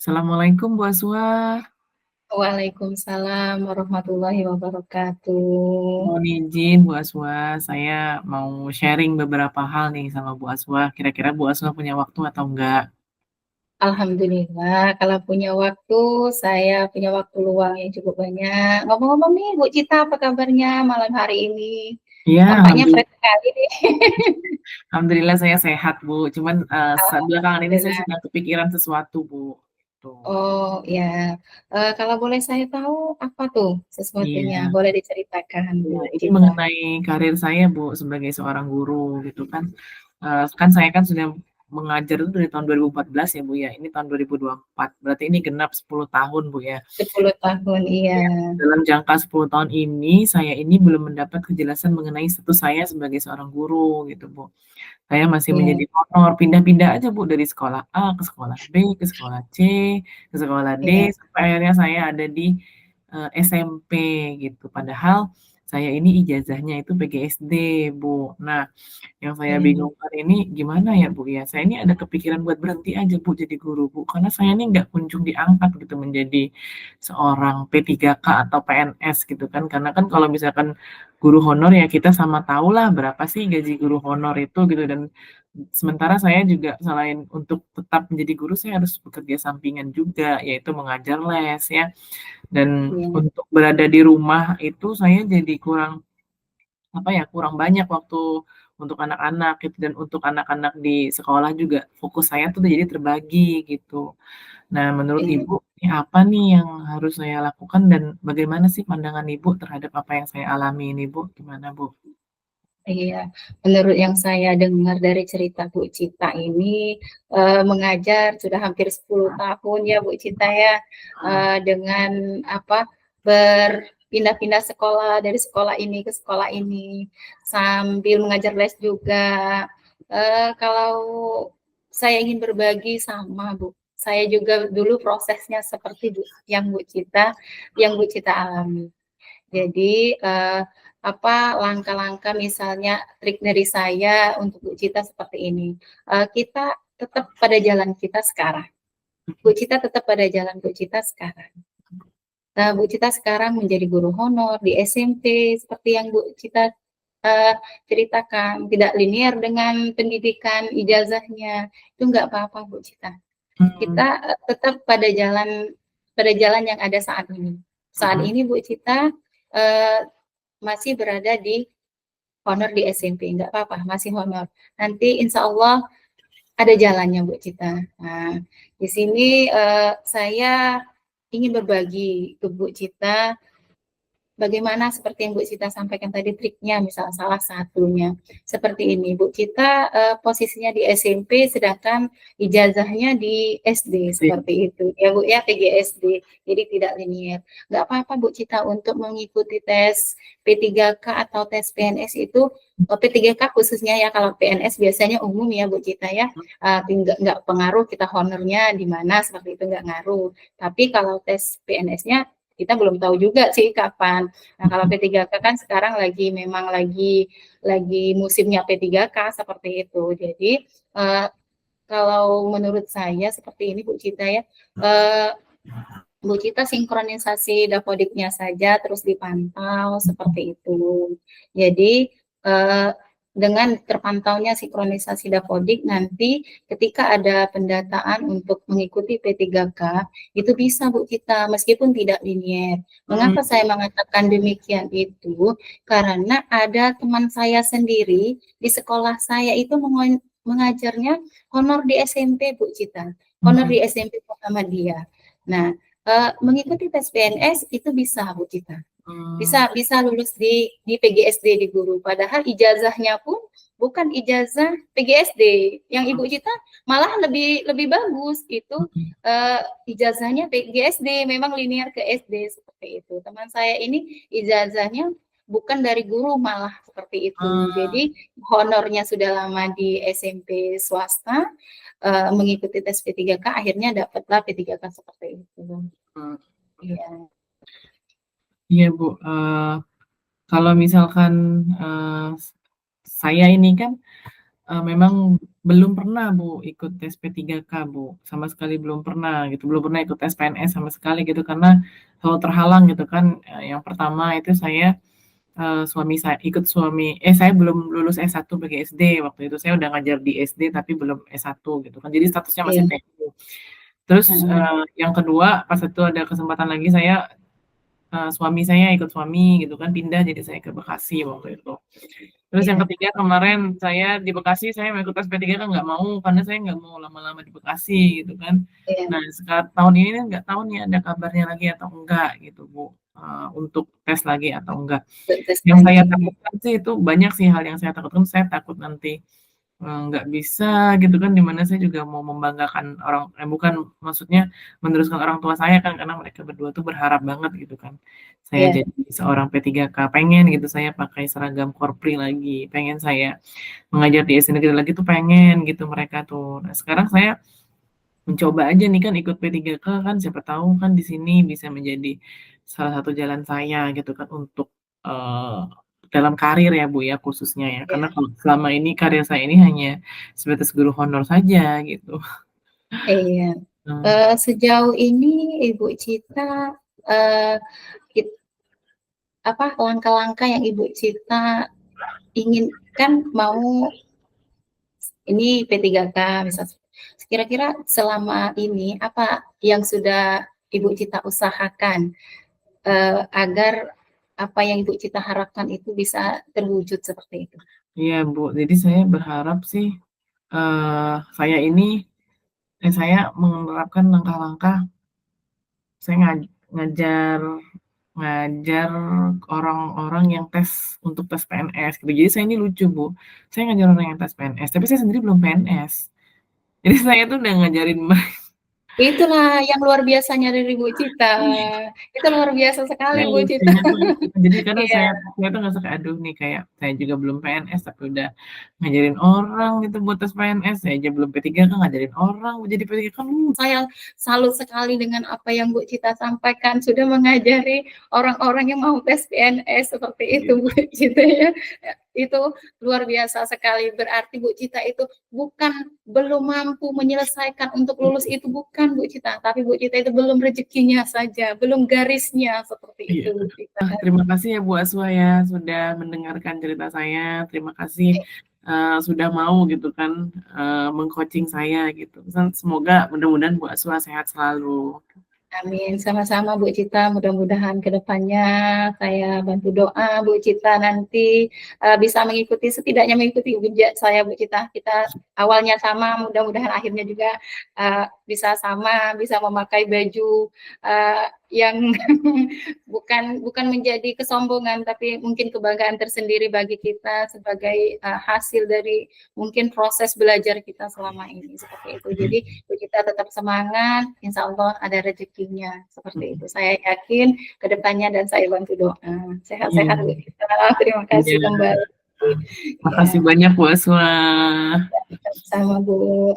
Assalamualaikum Bu Aswah. Waalaikumsalam warahmatullahi wabarakatuh. Mohon izin Bu Aswah, saya mau sharing beberapa hal nih sama Bu Aswah. Kira-kira Bu Aswah punya waktu atau enggak? Alhamdulillah, kalau punya waktu, saya punya waktu luang yang cukup banyak. Ngomong-ngomong nih, Bu Cita, apa kabarnya malam hari ini? Iya, Tampaknya fresh sekali nih. alhamdulillah saya sehat Bu. Cuman belakangan ini saya Alhamdulillah. sedang kepikiran sesuatu Bu. Tuh. Oh ya, kalau boleh saya tahu apa tuh sesuatunya? Iya. Boleh diceritakan, Bu Ya, ini Cita. mengenai karir saya Bu sebagai seorang guru gitu kan. Kan saya kan sudah mengajar itu dari tahun 2014 ya Bu ya. Ini tahun 2024. Berarti ini genap 10 tahun Bu ya. 10 tahun, iya. Ya, dalam jangka 10 tahun ini, saya ini belum mendapat kejelasan mengenai status saya sebagai seorang guru gitu, Bu. Saya masih Iya, menjadi honor, pindah-pindah aja, Bu, dari sekolah A ke sekolah B, ke sekolah C, ke sekolah D, iya, sampai akhirnya saya ada di, SMP gitu. Padahal saya ini ijazahnya itu PGSD, Bu. Nah, yang saya iya, bingungkan ini gimana ya, Bu, ya, saya ini ada kepikiran buat berhenti aja, Bu, jadi guru, Bu, karena saya ini nggak kunjung diangkat gitu menjadi seorang P3K atau PNS gitu kan. Karena kan kalau misalkan guru honor ya kita sama tahulah berapa sih gaji guru honor itu gitu dan sementara saya juga selain untuk tetap menjadi guru saya harus bekerja sampingan juga yaitu mengajar les ya. Dan iya, untuk berada di rumah itu saya jadi kurang apa ya, kurang banyak waktu untuk anak-anak gitu dan untuk anak-anak di sekolah juga fokus saya tuh jadi terbagi gitu. Nah, menurut iya. Ibu, ini apa nih yang harus saya lakukan dan bagaimana sih pandangan Ibu terhadap apa yang saya alami ini, Bu? Gimana, Bu? Iya, menurut yang saya dengar dari cerita Bu Cita ini, mengajar sudah hampir 10 tahun ya Bu Cita ya, dengan apa, berpindah-pindah sekolah, dari sekolah ini ke sekolah ini, sambil mengajar les juga. Kalau saya ingin berbagi sama Bu, saya juga dulu prosesnya seperti yang Bu Cita alami. Jadi, apa langkah-langkah misalnya trik dari saya untuk Bu Cita seperti ini, kita tetap pada jalan kita sekarang. Bu Cita tetap pada jalan Bu Cita sekarang. Bu Cita sekarang menjadi guru honor di SMP seperti yang Bu Cita, ceritakan, tidak linear dengan pendidikan ijazahnya, itu nggak apa-apa Bu Cita. Mhm, Kita, tetap pada jalan yang ada saat ini. Saat mhm, ini Bu Cita, eee, masih berada di honor di SMP, nggak apa-apa, masih honor. Nanti insya Allah ada jalannya Bu Cita. Nah, di sini saya ingin berbagi ke Bu Cita bagaimana seperti yang Bu Cita sampaikan tadi triknya, misal salah satunya seperti ini. Bu Cita posisinya di SMP, sedangkan ijazahnya di SD SD. seperti itu. Ya Bu ya PGSD, jadi tidak linear. Nggak apa-apa Bu Cita untuk mengikuti tes P3K atau tes PNS itu. P3K khususnya ya, kalau PNS biasanya umum ya Bu Cita ya, nggak pengaruh kita honornya di mana seperti itu, nggak ngaruh. Tapi kalau tes PNS-nya kita belum tahu juga sih kapan. Nah, kalau P3K kan sekarang memang lagi musimnya P3K seperti itu. Jadi kalau menurut saya seperti ini Bu Cita ya, eh, Bu Cita sinkronisasi dapodiknya saja terus dipantau seperti itu. Jadi eh, dengan terpantaunya sinkronisasi dapodik, nanti ketika ada pendataan untuk mengikuti P3K itu bisa Bu Cita meskipun tidak linier. Mmm, Mengapa saya mengatakan demikian itu? Karena ada teman saya sendiri di sekolah saya itu mengajarnya honor di SMP Bu Cita, honor mhm, di SMP Muhammadiyah. Nah, mengikuti tes PNS itu bisa Bu Cita. mmm, Bisa lulus di PGSD di guru. Padahal ijazahnya pun bukan ijazah PGSD. Yang Ibu Cita malah lebih lebih bagus itu mhm, ijazahnya PGSD, memang linear ke SD seperti itu. Teman saya ini ijazahnya bukan dari guru malah seperti itu. mmm, Jadi honornya sudah lama di SMP swasta, mengikuti tes P3K akhirnya dapatlah P3K seperti itu. mhm. Iya, Iya, Bu, kalau misalkan, eee, saya ini kan memang Belum pernah Bu ikut tes P3K Bu, sama sekali belum pernah gitu, belum pernah ikut tes PNS sama sekali gitu karena selalu terhalang gitu kan. Yang pertama itu saya, saya belum lulus S1 PGSD waktu itu, saya udah ngajar di SD tapi belum S1 gitu kan, jadi statusnya masih Iya. PU. Terus, Heeh. yang kedua pas itu ada kesempatan lagi suami saya ikut suami gitu kan pindah jadi saya ke Bekasi waktu itu. Terus yang Iya. ketiga kemarin saya di Bekasi saya mau ikut tes P3 kan nggak mau karena saya nggak mau lama-lama di Bekasi gitu kan. Iya. Nah tahun ini kan nggak tahu nih ada kabarnya lagi atau enggak gitu Bu, untuk tes lagi atau enggak. Tes Yang saya lagi. takutkan sih itu banyak sih hal yang saya takutkan, saya takut nanti nggak bisa gitu kan, di mana saya juga mau membanggakan bukan maksudnya meneruskan orang tua saya kan, karena mereka berdua tuh berharap banget gitu kan, saya Iya. jadi seorang P3K, pengen gitu saya pakai seragam Korpri lagi, pengen saya mengajar di SD negeri lagi tuh pengen gitu mereka tuh. Nah sekarang saya mencoba aja nih kan ikut P3K kan, siapa tahu kan di sini bisa menjadi salah satu jalan saya gitu kan untuk, eee, dalam karir ya, Bu, ya, khususnya ya. Karena Iya. kalau selama ini karir saya ini hanya sebatas guru honor saja gitu. Iya. Mmm. Sejauh ini Ibu Cita, eee, it apa, langkah-langkah yang Ibu Cita inginkan mau ini P3K misal, kira-kira selama ini apa yang sudah Ibu Cita usahakan, agar apa yang Ibu Cita harapkan itu bisa terwujud seperti itu? Iya, Bu, jadi saya berharap sih, saya ini saya menerapkan langkah-langkah saya ngajar ngajar orang-orang yang tes untuk tes PNS gitu. Jadi saya ini lucu, Bu, saya ngajar orang yang tes PNS, tapi saya sendiri belum PNS. Jadi saya tuh udah ngajarin Itulah yang luar biasanya dari Bu Cita, itu luar biasa sekali Nah, Bu Cita. lucunya tuh itu. Jadi kadang Iya. saya tuh ngerasa kayak, aduh nih kayak saya juga belum PNS tapi udah ngajarin orang gitu buat tes PNS, saya aja belum P3 kan ngajarin orang buat jadi P3 kan Saya salut sekali dengan apa yang Bu Cita sampaikan, sudah mengajari orang-orang yang mau tes PNS seperti itu Bu Cita ya. Itu luar biasa sekali, berarti Bu Cita itu bukan belum mampu menyelesaikan untuk lulus itu bukan Bu Cita, tapi Bu Cita itu belum rezekinya saja, belum garisnya, seperti iya. itu Bu Cita. Terima kasih ya Bu Aswa ya sudah mendengarkan cerita saya, terima kasih, sudah mau gitu kan, meng-coaching saya gitu. Semoga mudah-mudahan Bu Aswa sehat selalu. Amin, sama-sama Bu Cita, mudah-mudahan ke depannya saya bantu doa Bu Cita nanti bisa mengikuti, setidaknya mengikuti jejak saya Bu Cita. Kita awalnya sama, mudah-mudahan akhirnya juga bisa sama, bisa memakai baju yang bukan menjadi kesombongan, tapi mungkin kebanggaan tersendiri bagi kita sebagai hasil dari mungkin proses belajar kita selama ini, seperti itu. Jadi kita tetap semangat, insya Allah ada rezekinya, seperti itu. Saya yakin ke depannya dan saya bantu doa. Iya. Sehat-sehat Bu Cita, terima kasih Iya. kembali. Ya, Makasih banyak Bu Aswa. sama Bu.